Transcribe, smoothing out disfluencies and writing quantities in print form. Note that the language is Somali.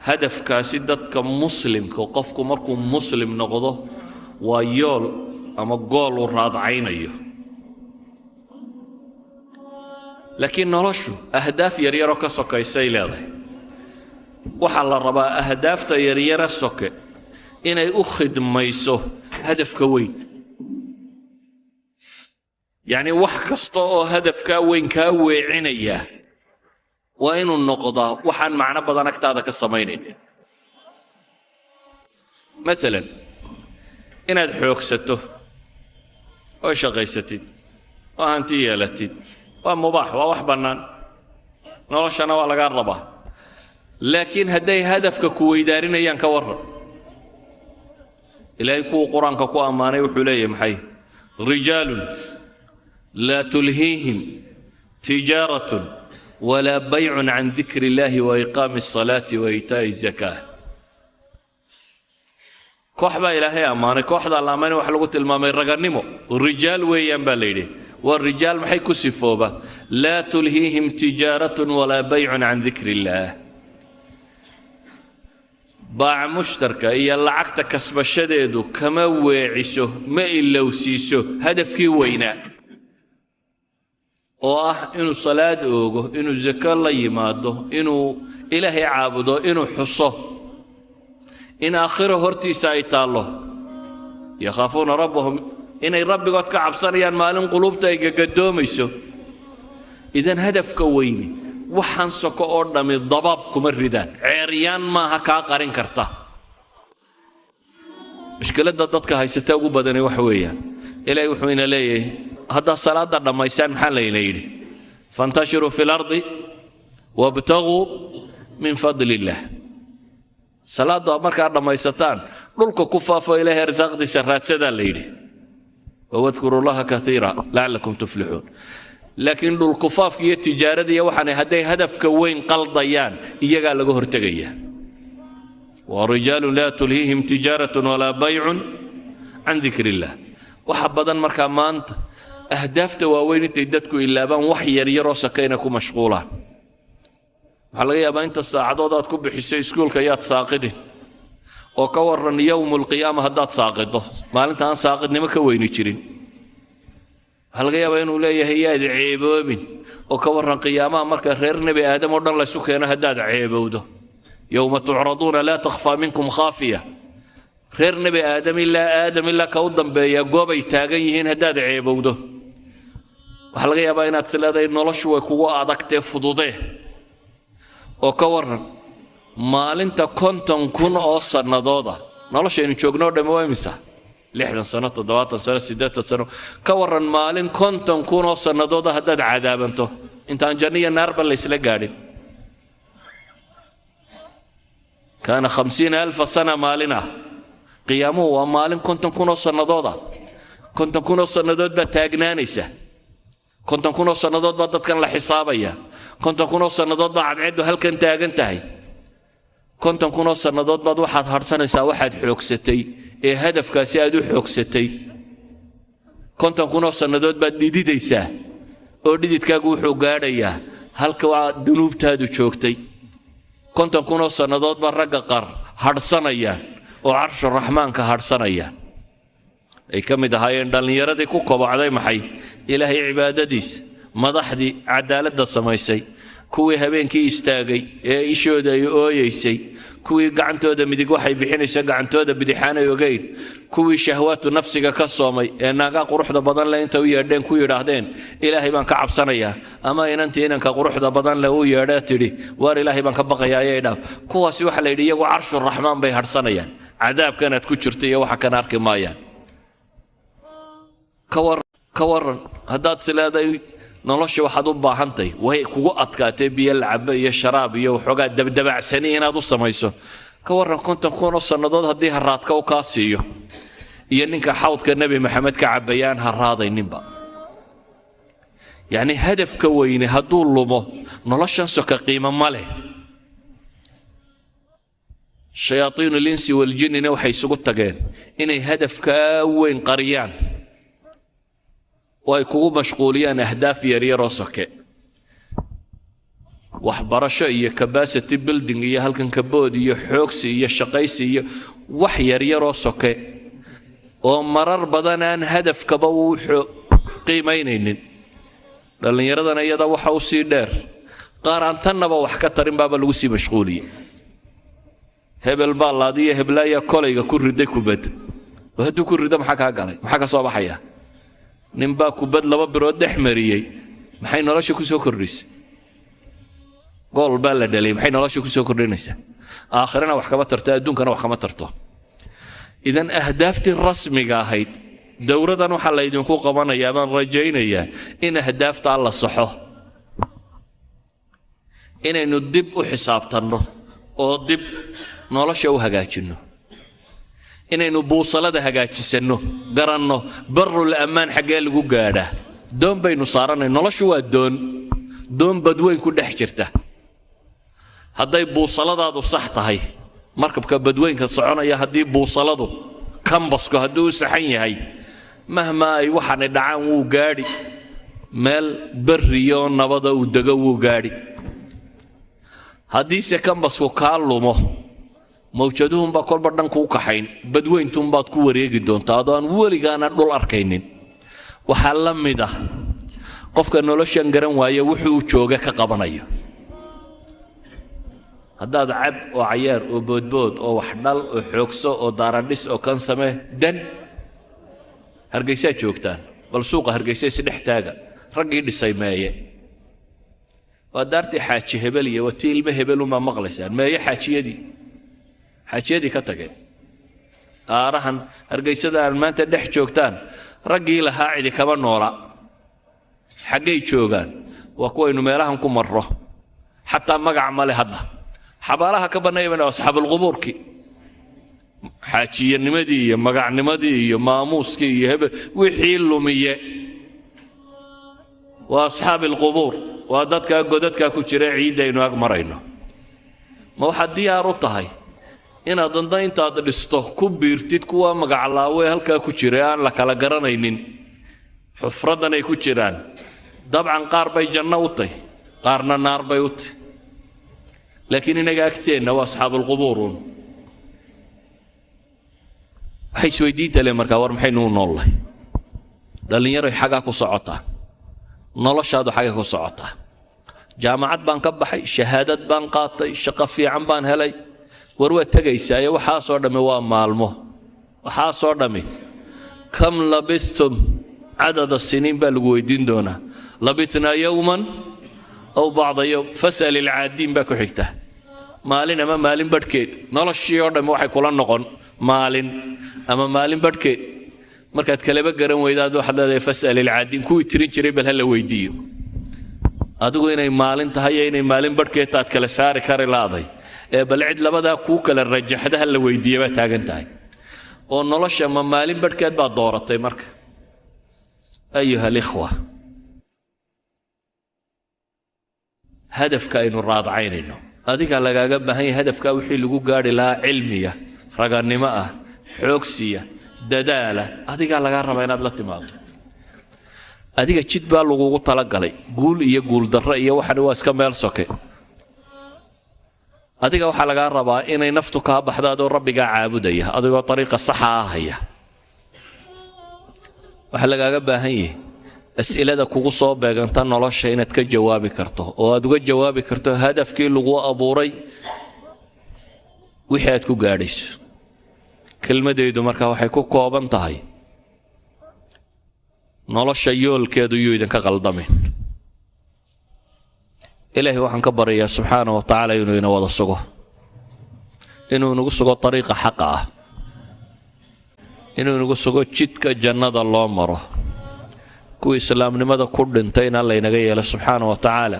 هدف كاسدت كمسلم كوقفكم مركم مسلم نقضه ويول أما قول الراد عينيه لكن نلشوا أهداف يريرو كسوكا يسيل هذا وحال الربا أهداف يريرو السوكا إن أخذ ميسو هدف كوين يعني وحكستو هدف كوين كوي عينيه وإنه النقضة وحن معنا بدنك تاذك الصمينين مثلا إن الحوك سته وشغيستي وأنتي يالتي ومباح ووح بنان نوشنا ولا قربه لكن هدي هدفك كوي دارين أيان كورر إلهي كو قرآن كو أماني وحلي محي رجال لا تلهيهم تجارة ولا بيع عن ذكر الله وإقام الصلاة وإيتاء الزكاة كوحبا إلهي أماني كوحدا الأماني وحلقوا المامي رقرنمو الرجال ويان بالليلي والرجال محي كسفوبة لا تلهيهم تجارة ولا بيع عن ذكر الله باع مشتركة إيا لعقت كسب الشديد كما ويعسه ما إلا وسيسه هدفكي ويناه oo ah inuu salaad oogo inuu zaka la yimaado inuu ilaahay caabudo inuu xuso in aakhiro hortiisa ay taalo yakhaafuna rabbahum inay rabbigood ka cabsanayaan maalin qulubta ay gagadoomayso idan hadafka weyni waxaan soko oo dhami dabab kuma ridaan ceeriyaan maaha ka qarin karta mushkilada dadka haysata ugu badan wax weeyaan ilaahay wuxuu ina leeyahay هذا صلاة دميسان محل ينيري فانتشروا في الأرض وابتغوا من فضل الله صلاة أمرك دميستان لولك كفاف إليه رزاق دي سرات سدا ليري واذكروا الله كثيرا لعلكم تفلحون لكن لولكفاف هي التجارة دي وحنا هدي هدف كوين قلضيان إيجا لقهر تقية ورجال لا تلهيهم تجارة ولا بيع عن ذكر الله وحبدا مركا مانت أهداف تواوين تيدتكو إلا بان وحي يريرو سكينكو مشغولة حلقيا بان انت الساعدودات كوب حسي سكول كيات ساقدي وكورن يوم القيامة هدات ساقده مال انت ان ساقد نمك وين يجرين حلقيا بان ولايه هي عيبوبين وكورن قيامة مركا رير نبي آدم ودن لا سكينه هداد عيبوده يوم تعرضون لا تخفى منكم خافية رير نبي آدم إلا كودن بيا قوبي تاغن يهين هداد عيبوده waxaa laga yaabaa inaad sileedahay noloshu way kugu adagtay fududee oo ka waran maalinta 50,000 oo sanadooda noloshaynu joogno dhamaa imisa 60 sano 70 sano 80 sano ka waran maalin 50,000 oo sanadooda haddaad cadaabanto intaan janniya naarba la isla gaadhin kaana 50,000 sana maalina qiyaamuhu waa maalin 50,000 oo sanadooda 50,000 oo sanadood baa taagnaanaysa كنت كونو سنادات بعد كان لحسابيا كنت كونو سنادات بعد عدو هل كنت أجنتهي كنت كونو سنادات بعد واحد هرسانة واحد حوكستي إيه هدف كاسيادو حوكستي كنت كونو سنادات بعد ديدي سا أرديت كاجو حوجاريا هل كوا دنوب تادو شوكتي كنت كونو سنادات بعد رجقر هرسانيا وعرش الرحمن كهرسانيا أي كم دهاين دلنيرة دي كوكو بعدين محي إلهي عبادتيس مضحدي عدالة السمايسي كوي هبين كي استاجي إيشو دا يويسي كوي قعنتو دا مدي وحي بحين يسا قعنتو دا بدي حانا يوغين كوي شهوات نفسك كالصومي ناقا قروح دا بدن لا انت ويردين كوي راهدين إلهي بان كعب صنيا أما إن انت إنك قروح دا بدن لا ويرداتري وار إلهي بان كبقى يا يدا كوا سيوح ليدي وعرش الرحمن بيهر صنيا عذاب كانت كتشرتي وحا كان أركي مايان كورن هدات سلادي نلش واحد باهنتي وهي كوقت كاتب يلعب يا شراب يا وحوجات دبدبع سنين هذا السمايسو كورن كنت نكون الصندوق هدي هرات كوكاسيو ينك حوض كالنبي محمد كعبيان هراضي النبا يعني هدف كويني هدول لمه نلش نسك قيمة ماله شياطين الإنس والجن نوحي سقط تجان إني هدف كوين قريان ويكونوا مشغولين أهداف يري راسك waxbarasho iyo capacity building iyo halkan kabood iyo xoogsi iyo shaqaysi iyo wax yar yar oo soke oo marar badan aan hadafkaba uu qiimaynaynin dhalinyaradana iyada waxa uu sii dheer qaar aan tanaba wax ka tarin baaba lagu sii mashquuliyay hebel baa laadiya heblaaya kolayga ku riday kubad hadduu ku rido maxaa kaa galay maxaa ka soo baxaya nin baa kubad laba birood dhex mariyay maxay nolosha ku soo kordhisay gool baa la dhalay maxay nolosha ku soo kordhinaysaa aakhirana wax kama tarto adduunkana wax kama tarto idan ahdaaftii rasmiga ahayd dowladan waxa la idinku qabanayaa baan rajaynayaa in ahdaafta la saxo inaynu dib u xisaabtanno oo dib nolosha u hagaajinno inaynu buusalada hagaajisanno garanno barul amaan xagee lagu gaadhaa doon baynu saaranay noloshu waa doon badweyn ku dhex jirta hadday buusaladaadu sax tahay markabka badweynka soconaya haddii buusaladu kambasku hadduu u saxan yahay mahma ay waxaana dhacaan wuu gaadhi meel barriyo nabada uu dego wuu gaadhi haddiise kambasku kaa lumo mawjaduhunbaa kolba dhan kuu kaxayn badweyntunbaad ku wareegi doontaa adoo aan weligaana dhul arkaynin waxaa la mid ah qofka noloshan garan waaya wuxuu jooga ka qabanayo haddaad cab oo cayaar oo boodbood oo wax dhal oo xoogso oo daaradhis oo kan samee dan hargeysaa joogtaan bal suuqa hargeysa isdhex taaga raggii dhisay meeye waa daartii xaaji hebel iyo watii ilmo hebel uma maqlaysaan meeye xaajiyadii ka tageen aarahan hargeysada aan maanta dhex joogtaan raggii lahaa cidi kama noola xaggay joogaan waa kuwaynu meelahan ku marro xataa magac male hadda xabaalaha ka bannaayeen asxaabulqubuurki xaajiyanimadii iyo magacnimadii iyo maamuuskii iyo hebel wixii lumiye waa asxaabilqubuur waa dadka godadka ku jira ciidaynu ag marayno ma waxaad diyaar u tahay inaad danda intaad dhisto ku biirtid kuwa magaclaawe halkaa ku jira aan la kala garanaynin xufradan ay ku jiraan dabcan qaar bay janno u tahay qaarna naar bay u tahay laakiin inaga agteenna waa asxaabulqubuurun waxay isweydiinta le markaa war maxaynu u noollahay dhallinyaroy xaggaa ku socotaa noloshaadu xagga ku socotaa jaamacad baan ka baxay shahaadad baan qaatay shaqo fiican baan helay war waa tegaysaa waxaasoo dhammi waa maalmo waxaasoo dhammi kam labistum cadada siniin baa lagu weydiin doonaa labitnaa yowman aw bacda yowm fas'al ilcaadiin baa ku xigta maalin ama maalin badhkeed noloshii oo dhammi waxay kula noqon maalin ama maalin badhkeed markaad kaleba garan weydaad waxaad leedahay fas'al ilcaadiin kuwii tirin jiray bal hala weydiiyo adigu inay maalin tahay iyo inay maalin badhkeed taad kala saari kari laaday bal cid labadaa kuu kala rajaxda hala weydiiya baa taagan tahay oo nolosha ma maalin badhkeed baad dooratay marka ayuha alikhwa hadafka aynu raadacaynayno adiga lagaaga baahan yahay hadafka wixii lagu gaari lahaa cilmiya raganimo ah xoogsiya dadaala adiga laga rabaa inaad la timaado adiga jid baa lagugu talagalay guul iyo guul darro iyo waxan waa iska meel soke adiga waxa laga rabaa inay naftu ka baxdaado rabbiga caabudaya adigoo tariiqa sax ah haya waxa lagaaga baahan yahay as'ilada kugu soo beeganta nolosha inaad ka jawaabi karto oo aad uga jawaabi karto hadafkii lagu abuuray wixii aad ku gaadhayso kelmadeydu marka waxay ku kooban tahay nolosha yoolkeedu yuu idinka qaldamin ilaahay waxaan ka baryayaa subxaana wa tacaala inuu ina wada sugo inuu nagu sugo dariiqa xaqa ah inuu nagu sugo jidka jannada loo maro kuwa islaamnimada ku dhintayna laynaga yeelo subxaana wa tacaala